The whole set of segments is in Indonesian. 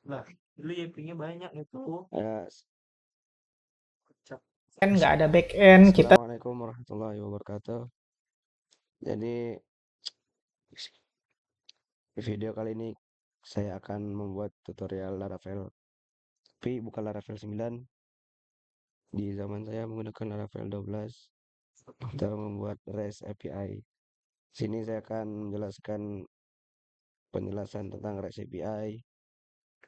Lah, dulu YP-nya banyak itu. Ya, Kocak. Kan nggak ada back end kita. Assalamualaikum warahmatullahi wabarakatuh. Jadi di video kali ini saya akan membuat tutorial Laravel, tapi bukan Laravel 9. Di zaman saya menggunakan Laravel 12. Kita membuat REST API. Sini saya akan menjelaskan penjelasan tentang REST API,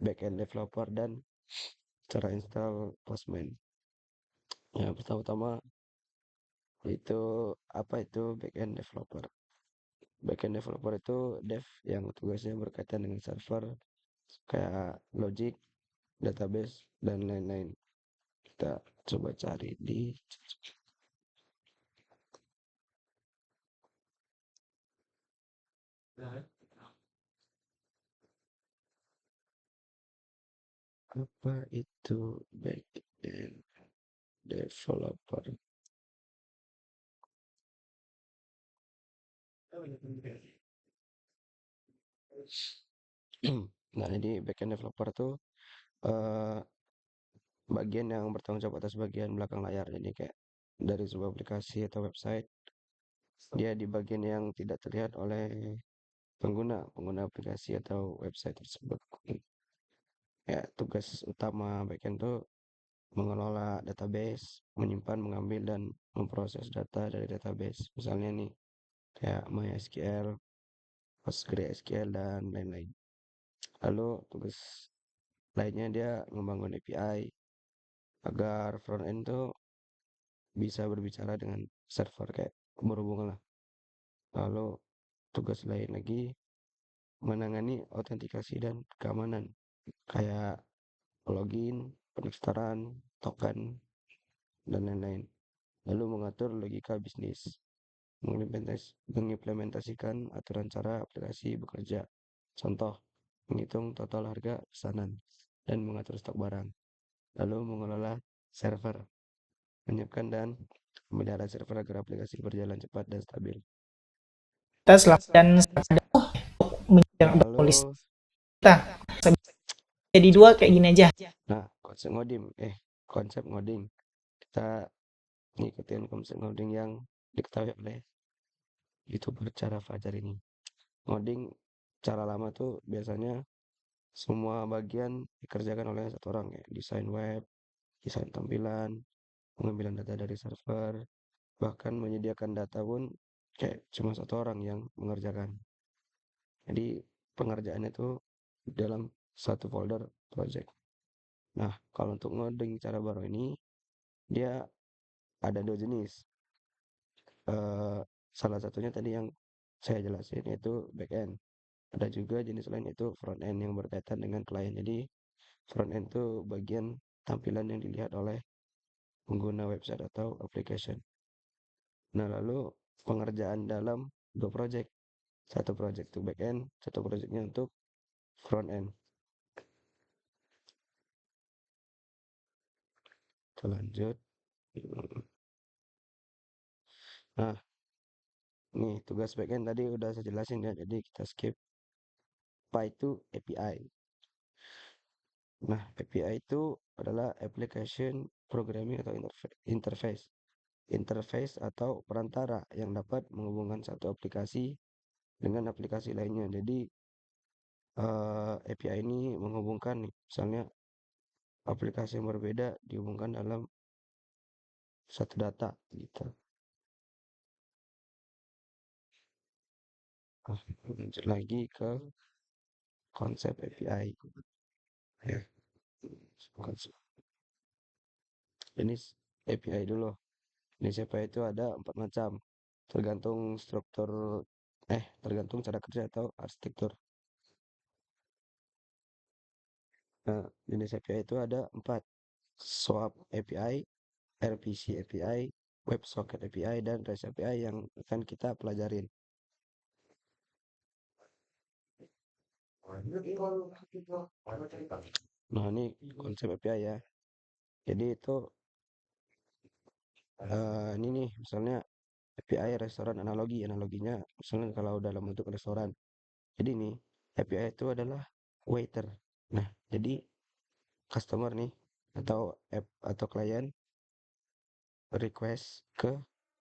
backend developer, dan cara install Postman. Ya, pertama-tama itu apa itu backend developer? Backend developer itu dev yang tugasnya berkaitan dengan server kayak logic, database, dan lain-lain. Kita coba cari di apa itu backend developer. Nah, jadi backend developer tuh eh, bagian yang bertanggung jawab atas bagian belakang layar. Jadi kayak dari sebuah aplikasi atau website, dia di bagian yang tidak terlihat oleh pengguna aplikasi atau website tersebut. Ya, tugas utama backend tuh mengelola database, menyimpan, mengambil, dan memproses data dari database. Misalnya nih, kayak MySQL, PostgreSQL, dan lain-lain. Lalu tugas lainnya dia membangun API agar frontend tuh bisa berbicara dengan server kayak berhubungan lah. Lalu tugas lain lagi menangani autentikasi dan keamanan kayak login, pendaftaran, token, dan lain-lain. Lalu mengatur logika bisnis, mengimplementasikan aturan cara aplikasi bekerja. Contoh, menghitung total harga pesanan dan mengatur stok barang. Lalu mengelola server, menyiapkan dan memelihara server agar aplikasi berjalan cepat dan stabil. Kita dan menjaga polis Lalu, kita. Jadi dua kayak gini aja. nah, konsep ngoding. Kita ngikutin konsep ngoding yang diketahui oleh YouTuber cara Fajar ini. Ngoding cara lama tuh biasanya semua bagian dikerjakan oleh satu orang ya, desain web, desain tampilan, pengambilan data dari server, bahkan menyediakan data pun kayak cuma satu orang yang mengerjakan. Jadi pengerjaannya tuh dalam satu folder project. Nah, kalau untuk ngoding cara baru ini, dia ada dua jenis. Eh, Salah satunya tadi yang saya jelasin yaitu backend. Ada juga jenis lain yaitu front end yang berkaitan dengan klien. Jadi front end itu bagian tampilan yang dilihat oleh pengguna website atau application. Nah, lalu pengerjaan dalam dua project. Satu project itu back end, satu projectnya untuk front end. Kita lanjut. Nah, nih tugas back end tadi udah saya jelasin ya, jadi kita skip. Apa itu API? Nah, API itu adalah application programming atau interface. Interface atau perantara yang dapat menghubungkan satu aplikasi dengan aplikasi lainnya. Jadi API ini menghubungkan nih, misalnya aplikasi yang berbeda dihubungkan dalam satu data gitu. Nah, lanjut lagi ke konsep API. Ya, konsep. Jenis API dulu. Jenis API itu ada 4 macam, tergantung tergantung cara kerja atau arsitektur. Nah, jenis API itu ada 4, SOAP API, RPC API, WebSocket API, dan REST API yang akan kita pelajarin. Nah, ini konsep API ya. Jadi itu ini nih misalnya API restoran analoginya misalnya kalau dalam bentuk restoran. Jadi nih API itu adalah waiter. Nah, jadi customer nih atau app atau klien request ke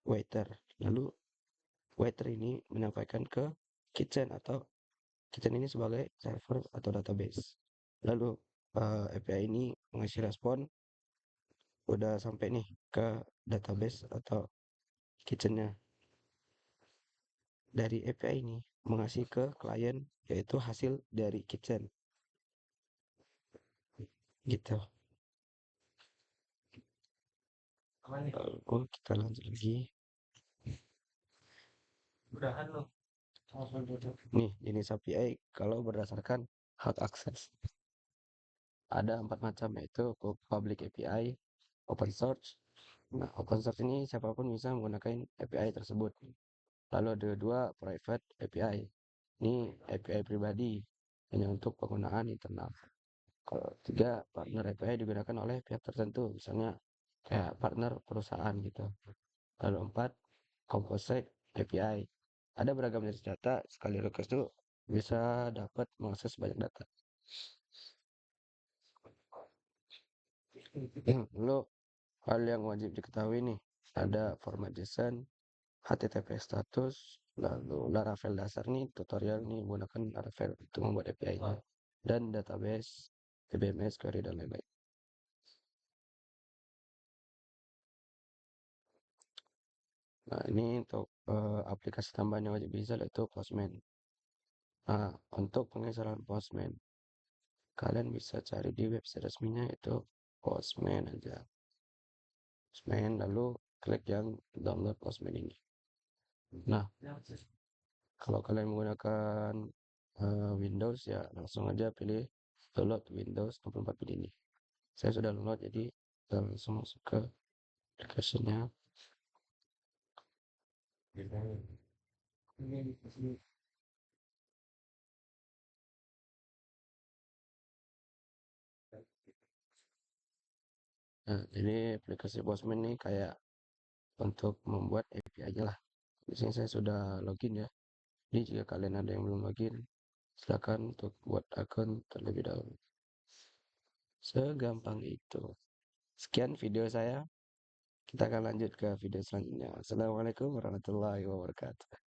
waiter. Lalu waiter ini menyampaikan ke kitchen atau kitchen ini sebagai server atau database. Lalu API ini mengasih respon udah sampai nih ke database atau kitchennya. Dari API ini mengasih ke klien yaitu hasil dari kitchen gitu. Aman nih. Lalu kita lanjut lagi. Udahan lo. Nih jenis API kalau berdasarkan hak akses. Ada 4 macam yaitu public API, open source. Nah, open source ini siapapun bisa menggunakan API tersebut. Lalu ada dua private API. Ini API pribadi hanya untuk penggunaan internal. Kalau tiga partner API digunakan oleh pihak tertentu, misalnya kayak partner perusahaan gitu. Lalu empat composite API. Ada beragam jenis data, sekali request itu bisa dapat mengakses banyak data. Lalu hal yang wajib diketahui nih, ada format JSON, HTTP status, lalu Laravel dasar nih tutorial nih menggunakan Laravel untuk membuat API-nya dan database, DBMS, query dan lain-lain. Nah, ini untuk aplikasi tambahan yang wajib bisa yaitu Postman. Nah, untuk penginstalan Postman, kalian bisa cari di website resminya itu Postman aja. Postman lalu klik yang download Postman ini. Nah, kalau kalian menggunakan Windows ya langsung aja pilih download Windows 64 bit ini. Saya sudah download jadi kita langsung masuk ke aplikasinya. Nah, ini aplikasi Postman nih kayak untuk membuat API-nya lah. Di sini saya sudah login ya. Jadi jika kalian ada yang belum login, silakan untuk buat akun terlebih dahulu. Segampang itu. Sekian video saya. Kita akan lanjut ke video selanjutnya. Assalamualaikum warahmatullahi wabarakatuh.